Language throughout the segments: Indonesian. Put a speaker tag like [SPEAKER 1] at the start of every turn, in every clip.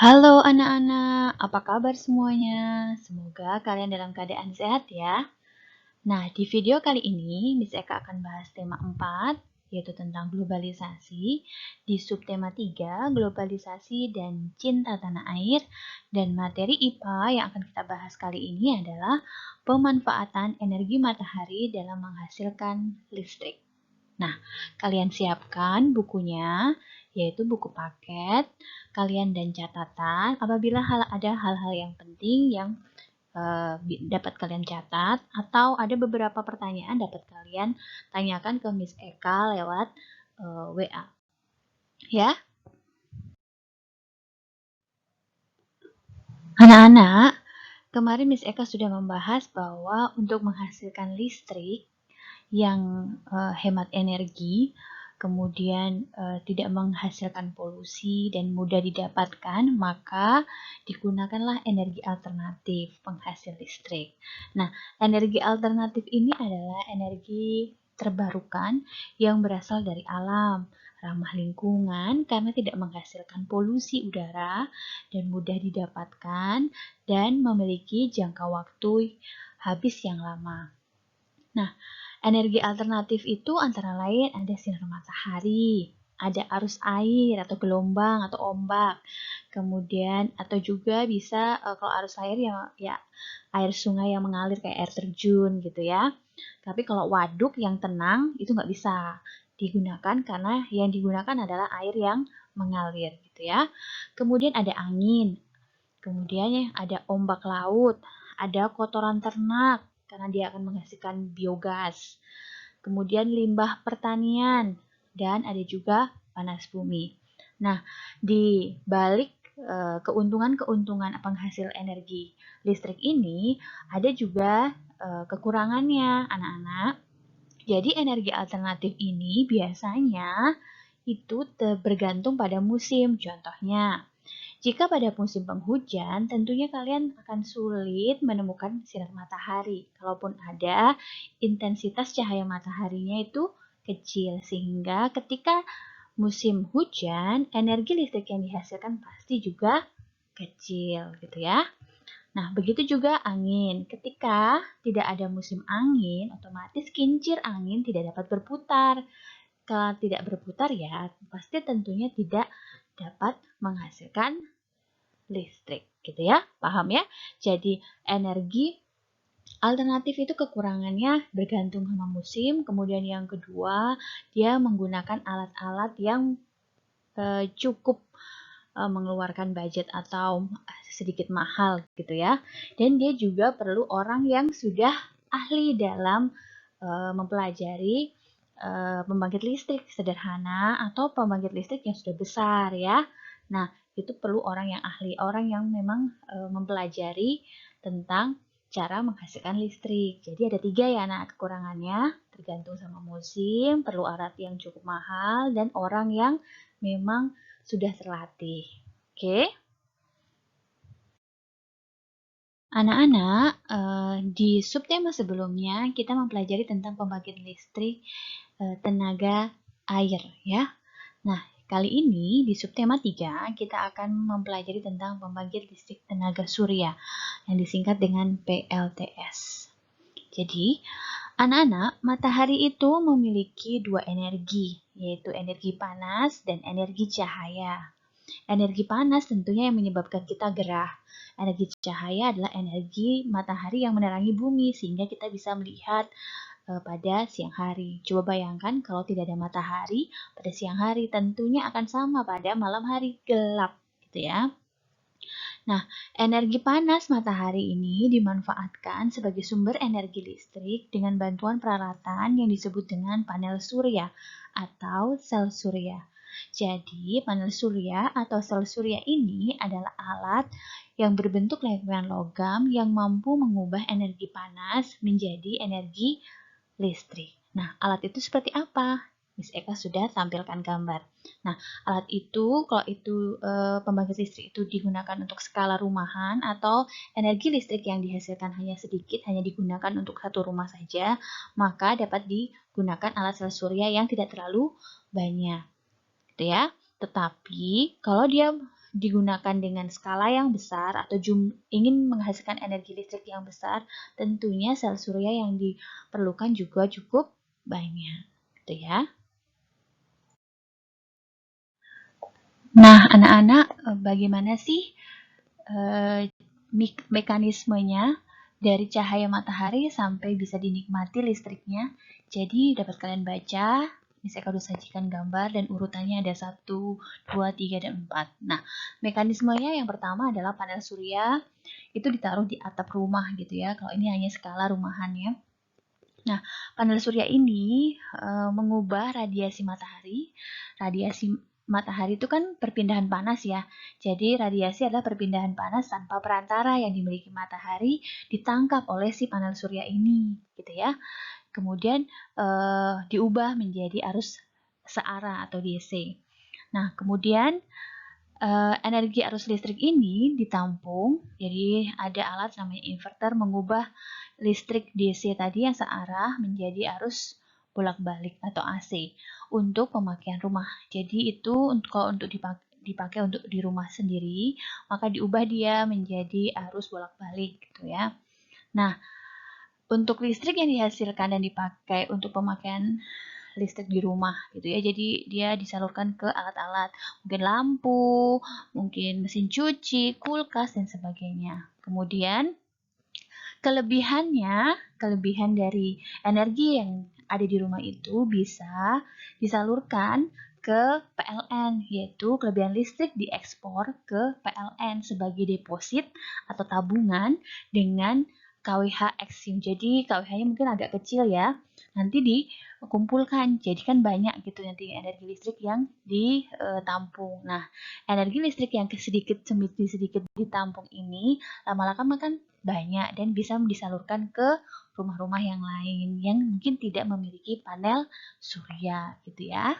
[SPEAKER 1] Halo anak-anak, apa kabar semuanya? Semoga kalian dalam keadaan sehat ya. Nah, di video kali ini Miss Eka akan bahas tema 4, yaitu tentang globalisasi, di subtema 3, globalisasi dan cinta tanah air, dan materi IPA yang akan kita bahas kali ini adalah pemanfaatan energi matahari dalam menghasilkan listrik. Nah, kalian siapkan bukunya, yaitu buku paket, kalian dan catatan. Apabila ada hal-hal yang penting yang dapat kalian catat, atau ada beberapa pertanyaan dapat kalian tanyakan ke Miss Eka lewat WA. Ya, anak-anak, kemarin Miss Eka sudah membahas bahwa untuk menghasilkan listrik yang hemat energi, kemudian tidak menghasilkan polusi dan mudah didapatkan, maka digunakanlah energi alternatif penghasil listrik. Nah, energi alternatif ini adalah energi terbarukan yang berasal dari alam, ramah lingkungan karena tidak menghasilkan polusi udara dan mudah didapatkan dan memiliki jangka waktu habis yang lama. Nah, energi alternatif itu antara lain ada sinar matahari, ada arus air atau gelombang atau ombak. Kemudian atau juga bisa kalau arus air ya air sungai yang mengalir kayak air terjun gitu ya. Tapi kalau waduk yang tenang itu nggak bisa digunakan karena yang digunakan adalah air yang mengalir gitu ya. Kemudian ada angin, kemudian ada ombak laut, ada kotoran ternak karena dia akan menghasilkan biogas. Kemudian limbah pertanian dan ada juga panas bumi. Nah, di balik keuntungan-keuntungan penghasil energi listrik ini ada juga kekurangannya, anak-anak. Jadi energi alternatif ini biasanya itu bergantung pada musim. Contohnya, jika pada musim penghujan, tentunya kalian akan sulit menemukan sinar matahari. Kalaupun ada, intensitas cahaya mataharinya itu kecil, sehingga ketika musim hujan, energi listrik yang dihasilkan pasti juga kecil, gitu ya. Nah, begitu juga angin. Ketika tidak ada musim angin, otomatis kincir angin tidak dapat berputar. Kalau tidak berputar ya, pasti tentunya tidak dapat menghasilkan listrik gitu ya, paham ya? Jadi energi alternatif itu kekurangannya bergantung sama musim, kemudian yang kedua dia menggunakan alat-alat yang cukup mengeluarkan budget atau sedikit mahal gitu ya, dan dia juga perlu orang yang sudah ahli dalam mempelajari pembangkit listrik sederhana atau pembangkit listrik yang sudah besar ya. Nah, itu perlu orang yang ahli, orang yang memang mempelajari tentang cara menghasilkan listrik. Jadi ada 3 ya anak kekurangannya, tergantung sama musim, perlu alat yang cukup mahal, dan orang yang memang sudah terlatih. Oke? Anak-anak, di subtema sebelumnya kita mempelajari tentang pembangkit listrik tenaga air ya. Nah, kali ini di subtema 3 kita akan mempelajari tentang pembangkit listrik tenaga surya yang disingkat dengan PLTS. Jadi, anak-anak, matahari itu memiliki 2 energi, yaitu energi panas dan energi cahaya. Energi panas tentunya yang menyebabkan kita gerah. Energi cahaya adalah energi matahari yang menerangi bumi sehingga kita bisa melihat pada siang hari. Coba bayangkan kalau tidak ada matahari pada siang hari, tentunya akan sama pada malam hari, gelap gitu ya. Nah, energi panas matahari ini dimanfaatkan sebagai sumber energi listrik dengan bantuan peralatan yang disebut dengan panel surya atau sel surya. Jadi, panel surya atau sel surya ini adalah alat yang berbentuk lempengan logam yang mampu mengubah energi panas menjadi energi listrik. Nah, alat itu seperti apa? Miss Eka sudah tampilkan gambar. Nah, alat itu, kalau itu pembangkit listrik itu digunakan untuk skala rumahan atau energi listrik yang dihasilkan hanya sedikit, hanya digunakan untuk satu rumah saja, maka dapat digunakan alat sel surya yang tidak terlalu banyak, gitu ya. Tetapi kalau dia digunakan dengan skala yang besar atau ingin menghasilkan energi listrik yang besar, tentunya sel surya yang diperlukan juga cukup banyak, gitu ya. Nah, anak-anak, bagaimana sih mekanismenya dari cahaya matahari sampai bisa dinikmati listriknya? Jadi dapat kalian baca. Saya akan sajikan gambar dan urutannya ada 1, 2, 3, dan 4. Nah, mekanismenya yang pertama adalah panel surya itu ditaruh di atap rumah gitu ya. Kalau ini hanya skala rumahannya. Nah, panel surya ini mengubah radiasi matahari. Radiasi matahari itu kan perpindahan panas ya. Jadi radiasi adalah perpindahan panas tanpa perantara yang dimiliki matahari ditangkap oleh si panel surya ini, gitu ya. Kemudian diubah menjadi arus searah atau DC. Nah, kemudian energi arus listrik ini ditampung, jadi ada alat namanya inverter mengubah listrik DC tadi yang searah menjadi arus bolak-balik atau AC untuk pemakaian rumah. Jadi itu kalau untuk dipakai untuk di rumah sendiri, maka diubah dia menjadi arus bolak-balik gitu ya. Nah, untuk listrik yang dihasilkan dan dipakai untuk pemakaian listrik di rumah gitu ya. Jadi dia disalurkan ke alat-alat, mungkin lampu, mungkin mesin cuci, kulkas dan sebagainya. Kemudian kelebihan dari energi yang ada di rumah itu bisa disalurkan ke PLN, yaitu kelebihan listrik diekspor ke PLN sebagai deposit atau tabungan dengan KWH Exim. Jadi KWH-nya mungkin agak kecil ya, nanti dikumpulkan, jadi kan banyak gitu nanti energi listrik yang ditampung. Nah, energi listrik yang sedikit ditampung ini lama-lama kan banyak dan bisa disalurkan ke rumah-rumah yang lain yang mungkin tidak memiliki panel surya gitu ya.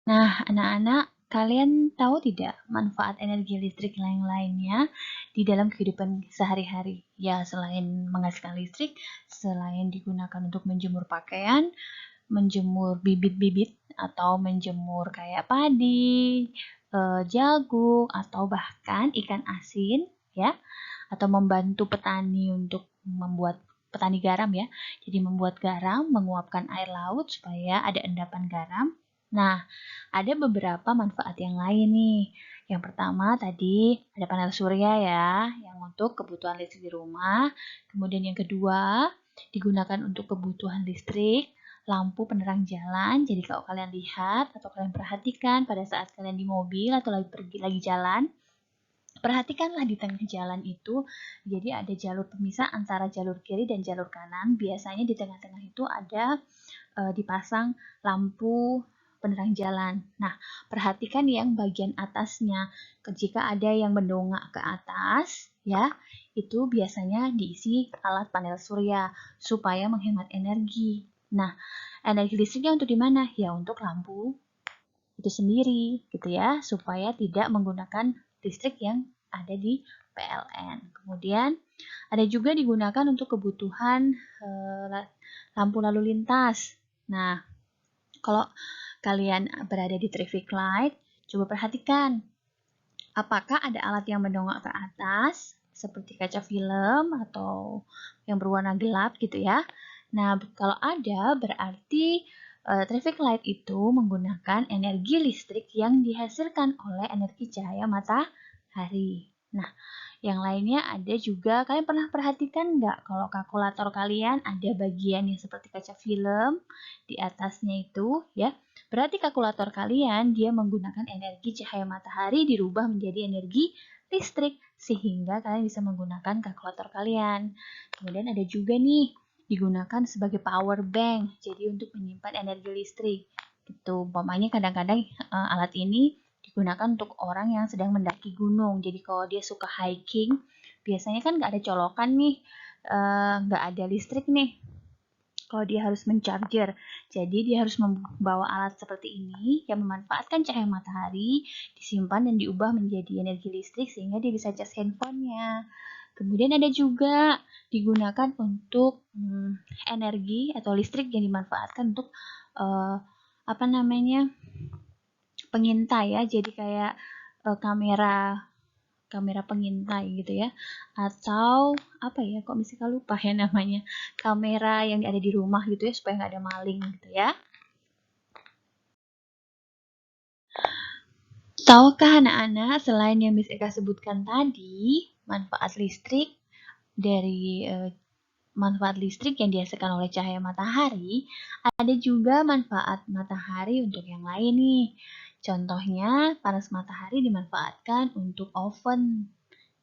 [SPEAKER 1] Nah, anak-anak, kalian tahu tidak manfaat energi listrik lain-lainnya di dalam kehidupan sehari-hari? Ya, selain menghasilkan listrik, selain digunakan untuk menjemur pakaian, menjemur bibit-bibit atau menjemur kayak padi, jagung, atau bahkan ikan asin, ya, atau membantu petani untuk membuat petani garam ya. Jadi membuat garam, menguapkan air laut supaya ada endapan garam. Nah, ada beberapa manfaat yang lain nih. Yang pertama tadi ada panel surya ya, yang untuk kebutuhan listrik di rumah. Kemudian yang kedua, digunakan untuk kebutuhan listrik, lampu penerang jalan. Jadi kalau kalian lihat atau kalian perhatikan pada saat kalian di mobil atau lagi jalan, perhatikanlah di tengah jalan itu, jadi ada jalur pemisah antara jalur kiri dan jalur kanan. Biasanya di tengah-tengah itu ada dipasang lampu penerang jalan. Nah, perhatikan yang bagian atasnya. Jika ada yang mendongak ke atas, ya, itu biasanya diisi alat panel surya supaya menghemat energi. Nah, energi listriknya untuk di mana? Ya, untuk lampu itu sendiri, gitu ya, supaya tidak menggunakan listrik yang ada di PLN. Kemudian ada juga digunakan untuk kebutuhan lampu lalu lintas. Nah, kalau kalian berada di traffic light, coba perhatikan apakah ada alat yang mendongak ke atas seperti kaca film atau yang berwarna gelap gitu ya. Nah, kalau ada berarti traffic light itu menggunakan energi listrik yang dihasilkan oleh energi cahaya matahari. Nah, yang lainnya ada juga, kalian pernah perhatikan nggak kalau kalkulator kalian ada bagian yang seperti kaca film di atasnya itu ya. Berarti kalkulator kalian dia menggunakan energi cahaya matahari dirubah menjadi energi listrik sehingga kalian bisa menggunakan kalkulator kalian. Kemudian ada juga nih digunakan sebagai power bank, jadi untuk menyimpan energi listrik. Gitu. Umpamanya kadang-kadang alat ini digunakan untuk orang yang sedang mendaki gunung. Jadi kalau dia suka hiking, biasanya kan nggak ada colokan nih, nggak ada listrik nih. Kalau dia harus mencharger, jadi dia harus membawa alat seperti ini yang memanfaatkan cahaya matahari, disimpan dan diubah menjadi energi listrik sehingga dia bisa cas handphonenya. Kemudian ada juga digunakan untuk energi atau listrik yang dimanfaatkan untuk apa namanya pengintai ya, jadi kayak kamera pengintai gitu ya, atau apa ya, kok misalnya lupa ya namanya, kamera yang ada di rumah gitu ya, supaya nggak ada maling gitu ya. Tahukah anak-anak, selain yang Miss Eka sebutkan tadi, manfaat listrik dari manfaat listrik yang dihasilkan oleh cahaya matahari, ada juga manfaat matahari untuk yang lain nih. Contohnya, panas matahari dimanfaatkan untuk oven,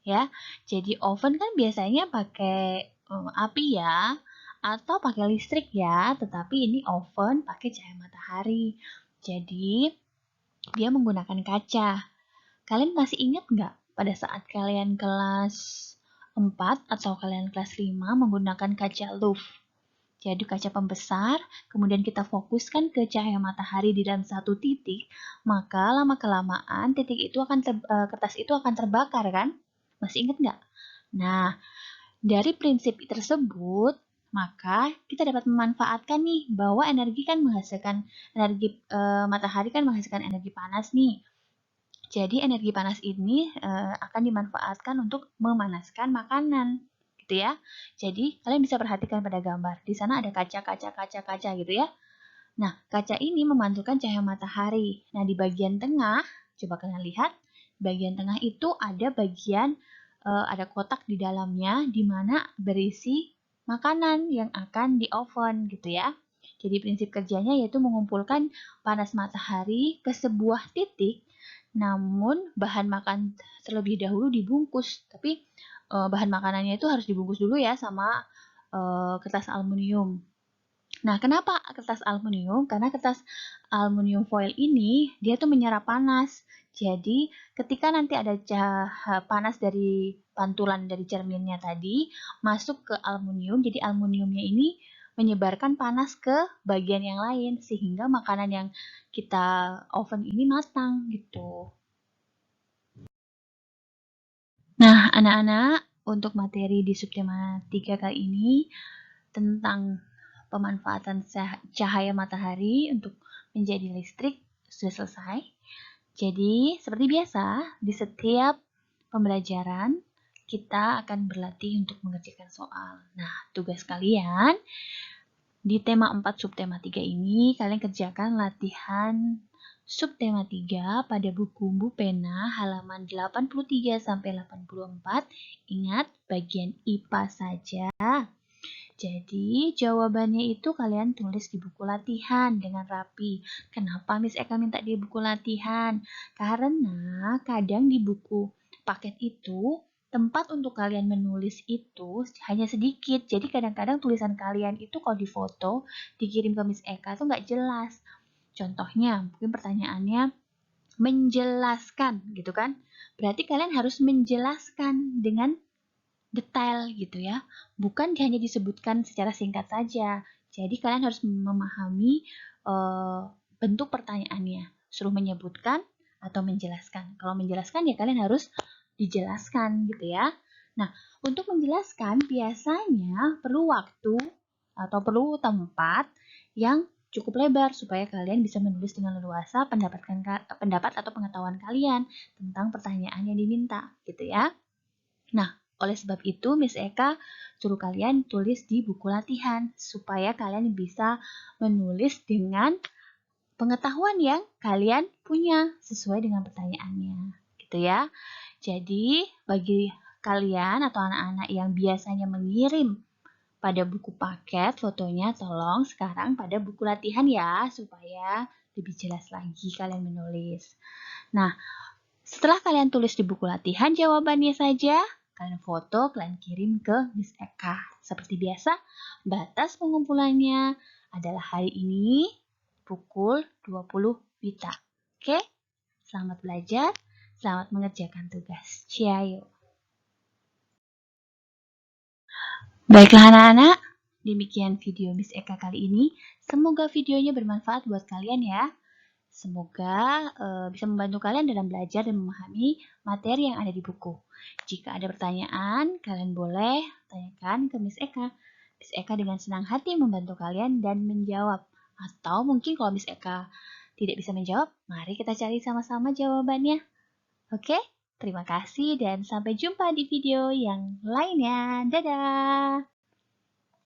[SPEAKER 1] ya. Jadi oven kan biasanya pakai api ya, atau pakai listrik ya, tetapi ini oven pakai cahaya matahari. Jadi dia menggunakan kaca. Kalian masih ingat nggak pada saat kalian kelas 4 atau kalian kelas 5 menggunakan kaca loupe? Jadi kaca pembesar, kemudian kita fokuskan ke cahaya matahari di dalam satu titik, maka lama-kelamaan titik itu kertas itu akan terbakar kan? Masih ingat nggak? Nah, dari prinsip tersebut, maka kita dapat memanfaatkan nih bahwa energi kan menghasilkan matahari kan menghasilkan energi panas nih. Jadi energi panas ini akan dimanfaatkan untuk memanaskan makanan, gitu ya. Jadi kalian bisa perhatikan pada gambar. Di sana ada kaca gitu ya. Nah, kaca ini memantulkan cahaya matahari. Nah, di bagian tengah, coba kalian lihat, bagian tengah itu ada kotak di dalamnya di mana berisi makanan yang akan di oven gitu ya. Jadi prinsip kerjanya yaitu mengumpulkan panas matahari ke sebuah titik, namun bahan makan terlebih dahulu dibungkus. Tapi bahan makanannya itu harus dibungkus dulu ya sama kertas aluminium. Nah, kenapa kertas aluminium? Karena kertas aluminium foil ini dia tuh menyerap panas. Jadi, ketika nanti ada panas dari pantulan dari cerminnya tadi masuk ke aluminium, jadi aluminiumnya ini menyebarkan panas ke bagian yang lain sehingga makanan yang kita oven ini matang gitu. Nah, anak-anak, untuk materi di subtema 3 kali ini tentang pemanfaatan cahaya matahari untuk menjadi listrik sudah selesai. Jadi, seperti biasa, di setiap pembelajaran kita akan berlatih untuk mengerjakan soal. Nah, tugas kalian di tema 4 subtema 3 ini, kalian kerjakan latihan subtema 3 pada buku Bu Pena halaman 83 sampai 84. Ingat, bagian IPA saja. Jadi, jawabannya itu kalian tulis di buku latihan dengan rapi. Kenapa Miss Eka minta di buku latihan? Karena kadang di buku paket itu, tempat untuk kalian menulis itu hanya sedikit. Jadi, kadang-kadang tulisan kalian itu kalau difoto, dikirim ke Miss Eka itu nggak jelas. Contohnya, mungkin pertanyaannya menjelaskan gitu kan. Berarti kalian harus menjelaskan dengan detail gitu ya, bukan hanya disebutkan secara singkat saja. Jadi kalian harus memahami bentuk pertanyaannya, suruh menyebutkan atau menjelaskan. Kalau menjelaskan ya kalian harus dijelaskan gitu ya. Nah, untuk menjelaskan biasanya perlu waktu atau perlu tempat yang cukup lebar supaya kalian bisa menulis dengan leluasa pendapat atau pengetahuan kalian tentang pertanyaan yang diminta gitu ya. Nah, oleh sebab itu, Miss Eka suruh kalian tulis di buku latihan supaya kalian bisa menulis dengan pengetahuan yang kalian punya sesuai dengan pertanyaannya, gitu ya. Jadi, bagi kalian atau anak-anak yang biasanya mengirim pada buku paket fotonya, tolong sekarang pada buku latihan ya, supaya lebih jelas lagi kalian menulis. Nah, setelah kalian tulis di buku latihan jawabannya saja, kalian foto, kalian kirim ke Miss Eka. Seperti biasa, batas pengumpulannya adalah hari ini pukul 20 WITA. Oke? Selamat belajar, selamat mengerjakan tugas. Ciao. Baiklah anak-anak, demikian video Miss Eka kali ini. Semoga videonya bermanfaat buat kalian ya. Semoga bisa membantu kalian dalam belajar dan memahami materi yang ada di buku. Jika ada pertanyaan, kalian boleh tanyakan ke Miss Eka. Miss Eka dengan senang hati membantu kalian dan menjawab. Atau mungkin kalau Miss Eka tidak bisa menjawab, mari kita cari sama-sama jawabannya. Oke, terima kasih dan sampai jumpa di video yang lainnya. Dadah!